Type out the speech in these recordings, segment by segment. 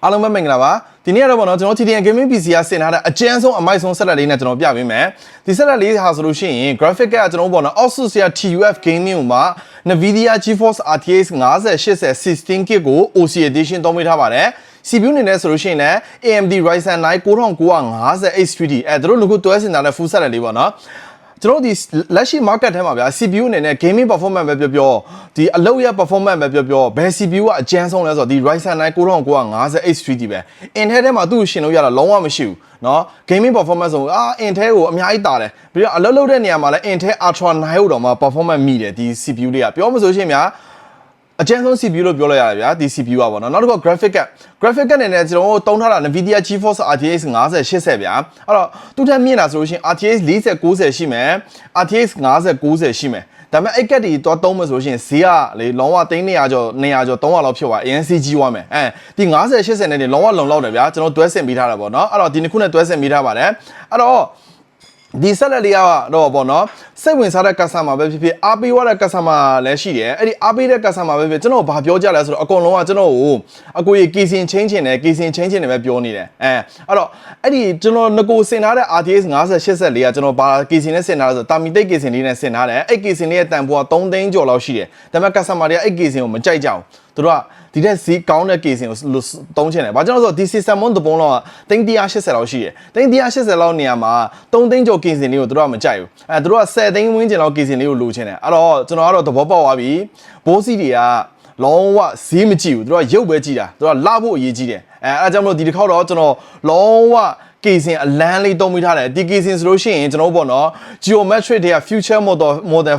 အားလုံးပဲမင်္ဂလာပါဒီနေ့ကတော့ဗောနော်ကျွန်တော် TTN Gaming PC ကဆင်ထားတဲ့အကျန်းဆုံးအမိုက်ဆုံးဆက်လက်လေးနဲ့ကျွန်တော်ပြပေးမယ်ဒီဆက်လက်လေးဟာဆိုလို့ရှိရင် graphic ကကျွန်တော်ဗောနော် Asus TUF Gaming မှာ Nvidia GeForce RTX 5080 16GB ကို OC Edition သုံးပေးထားပါတယ် CPU အနေနဲ့ဆိုလို့ရှိရင်လည်း AMD Ryzen 9 9950 H3D တို့လူကိုတွဲဆင်ထားတဲ့ full ဆက်လက်လေးဗောနော်ကျွန်တော်ဒီလက်ရှိ market ထဲမှာဗျာ CPU အနေနဲ့ gaming performance ပဲပြောဒီအလုပ်ရ performance ပဲပြောဘယ် CPU ကအကျန်းဆုံးလဲဆိုတော့ဒီ Ryzen 9 9950 H3D ပဲ Intel ထဲမှာသူ့ကိုရှင်လို့ရတာလုံးဝမရှိဘူးเนาะ gaming performance ဆိုIntel ကိုအများကြီးတာတယ်ပြီးတော့အလုပ်လုပ်တဲ့နေရာမှာလည်း Intel Ultra 9ကိုတော့မှ performance မိတယ်ဒီ CPU လေးကပြောမဆိုရှင်များအကျန်းဆုံး CPU လို့ပြောလိုက်ရတယ်ဗျာဒီ CPU อ่ะဗောနော်နောက်တစ်ခု graphic ကအနေနဲ့ကျွန်တော်တို့တုံးထားတာ Nvidia GeForce RTX 5080ဗျာအဲ့တော့သူ့ထက်မြင့်တာဆိုလို့ရှိရင် RTX 4090ရှိမယ် RTX 5090ရှိမယ်ဒါပေမဲ့အဲ့ကက်ဒီတော့တုံးမယ်ဆိုလို့ရှိရင်ဈေးကလေလုံးဝ300ကျော်200ကျော်300လောက်ဖြစ်သွား ANC ကြီးသွားမယ်ဒီ5080နဲ့လုံးဝလုံလောက်တယ်ဗျာကျွန်တော်တွဲဆင်ပေးထားတာဗောနော်အဲ့တော့ဒီနှစ်ခုနဲ့တွဲဆင်ပေးထားပါတယ်အဲ့တော့ဒီဆက်လက်လေးကတော့ဗောနော်စိတ်ဝင်စားတဲ့ customer ပဲဖြစ်ဖြစ်အားပေးရတဲ့ customer လည်းရှိတယ်အဲ့ဒီအားပေးတဲ့ customer ပဲဖြစ်ကျွန်တော်ဘာပြောကြလဲဆိုတော့အကုန်လုံးကကျွန်တော်ကိုအကိုကြီး casing change တယ်ပဲပြောနေတယ်အဲ့တော့အဲ့ဒီကျွန်တော်ငကိုစင်ထားတဲ့ RTX 5080လေးကကျွန်တော်ဘာ casing နဲ့စင်ထားလဲဆိုတော့တာမီတိတ် casing လေးနဲ့စင်ထားတယ်အဲ့ casing လေးရဲ့တန်ဖိုးက3သိန်းကျော်လောက်ရှိတယ်ဒါပေမဲ့ customer တွေကအဲ့ casing ကိုမကြိုက်ကြဘူးသူတို့ကဒီတဲ့ဈေးကောင်းတဲ့ casing ကိုသုံးချင်တယ်။ဘာကြောင့်လဲဆိုတော့ဒီ system on တပုံလောက်380လောက်ရှိတယ်။380လောက်နေရာမှာ3သိန်းကျော် casing လေးကိုသူတို့ကမကြိုက်ဘူး။သူတို့က10သိန်းဝန်းကျင်လောက် casing လေးကိုလိုချင်တယ်။အဲ့တော့ကျွန်တော်ကတော့သဘောပေါက်သွားပြီ။ဘိုးစီတွေကလုံးဝဈေးမကြည့်ဘူး။သူတို့ကရုပ်ပဲကြည့်တာ။သူတို့ကလှဖို့အရေးကြီးတယ်။အဲ့ဒါကြောင့်မလို့ဒီတစ်ခေါက်တော့ကျွန်တော်လုံးဝcasing အလန်းလေးတုံးမိထားတယ်ဒီ casing ဆိုလို့ရှိရင်ကျွန်တော်ပေါ့နော် geometric တွေက future model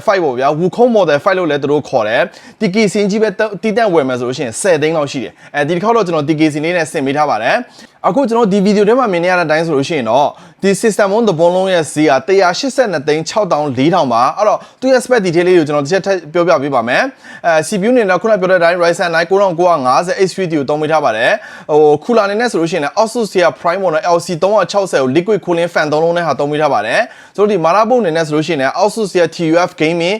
5ပေါ့ဗျာ Wukong model 5လို့လည်းသူတို့ခေါ်တယ်ဒီ casing ကြီးပဲတီးတန့်ဝယ်မယ်ဆိုလို့ရှိရင်10သိန်းလောက်ရှိတယ်ဒီတစ်ခေါက်တော့ကျွန်တော်ဒီ casing လေးနဲ့ဆင်ပေးထားပါတယ်အခုကျွန်တော်ဒီဗီဒီယိုထဲမှာမြင်နေရတဲ့အတိုင်းဆိုလို့ရှိရင်တော့ဒီ system on တပုံလုံးရဲ့ဈေးက182သိန်း6400ပါအဲ့တော့သူ့ရဲ့ spec detail လေးကိုကျွန်တော်တစ်ချက်ထပ်ပြောပြပေးပါမယ်CPU အနေနဲ့ခုနပြောတဲ့အတိုင်း Ryzen 9 9950 H3D ကိုသုံးပေးထားပါတယ်ခုလာနေနဲ့ဆိုလို့ရှိရင်လည်း Asus Prime Model LC 360ကို liquid cooling fan သုံးလုံးနဲ့ဟာသုံးပေးထားပါတယ်ဆိုတော့ဒီ motherboard အနေနဲ့ဆိုလို့ရှိရင်လည်း Asus TUF Gaming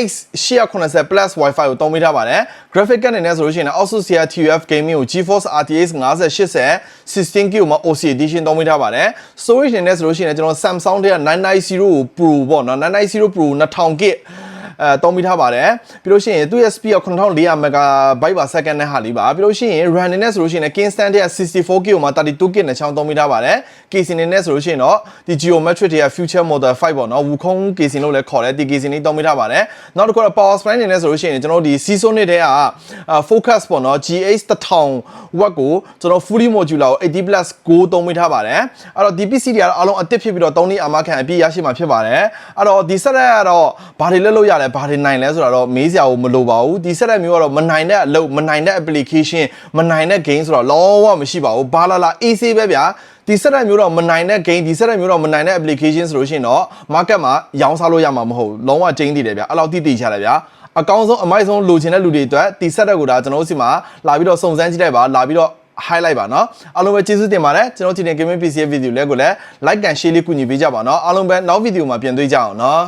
X880 Plus Wi-Fi ကိုသုံးပေးထားပါတယ် graphic card အနေနဲ့ဆိုလို့ရှိရင်လည်း Asus TUF Gaming ကို GeForce RTX 5080 16GB မှာ OC Edition သုံးပေးထားပါတယ် storage နဲ့ဆိုလို့ရှိရင်ကျွန်တော် Samsung တွေက990 Pro ပေါ့နော်990 Pro 2000GB သုံးပေးထားပါတယ်ပြီးလို့ရှိရင်သူ့ရဲ့ speed က 9400 MB/s နဲ့ဟာလေးပါပြီးလို့ရှိရင် RAM နဲ့ဆိုလို့ရှိရင် Kingston တွေက 64GB မှာ 32GB နဲ့ချောင်းသုံးပေးထားပါတယ် casing နဲ့ဆိုလို့ရှိရင်တော့ဒီ geometric တွေက future model 5ပေါ့နော် Wukong casing လို့လည်းခေါ်တယ်ဒီ casing လေးသုံးပေးထားပါတယ်နောက်တစ်ခုက power supply နဲ့ဆိုလို့ရှိရင်ကျွန်တော်ဒီ Seasonic တွေက focus ပေါ့နော် GH 1000W ကိုကျွန်တော် fully modular ကို 80+ Go သုံးပေးထားပါတယ်အဲ့တော့ဒီ PC တွေကတော့အားလုံးအသစ်ဖြစ်ပြီးတော့3နှစ်အာမခံအပြည့်ရရှိမှာဖြစ်ပါတယ်အဲ့တော့ဒီဆက်လက်ကတော့ဘာတွေလုပ်ရလဲဘာတွေနိုင်လဲဆိုတာတော့မေးစရာကိုမလိုပါဘူးဒီဆက်လက်မျိုးကတော့မနိုင်တဲ့အလုပ်မနိုင်တဲ့ application မနိုင်တဲ့ game ဆိုတော့လုံးဝမရှိပါဘူးဘာလာ AC ပဲဗျာဒီဆက်လက်မျိုးတော့မနိုင်တဲ့ game ဒီဆက်လက်မျိုးတော့မနိုင်တဲ့ application ဆိုလို့ရှိရင်တော့ market မှာရောင်းစားလို့ရမှာမဟုတ်လုံးဝကျင်းတည်တယ်ဗျာအဲ့လောက်တိတိကျတယ်ဗျာအကောင်းဆုံးအမိုက်ဆုံးလိုချင်တဲ့လူတွေအတွက်ဒီဆက်လက်ကိုဒါကျွန်တော်တို့စီမှာလာပြီးတော့စုံစမ်းကြည့်လိုက်ပါလာပြီးတော့ highlight ပါเนาะအားလုံးပဲကျေးဇူးတင်ပါတယ်ကျွန်တော် TTN Gaming PC ရဲ့ video လေးကိုလည်း like and share လေးကူညီပေးကြပါเนาะအားလုံးပဲနောက် video မှာပြန်တွေ့ကြအောင်เนาะ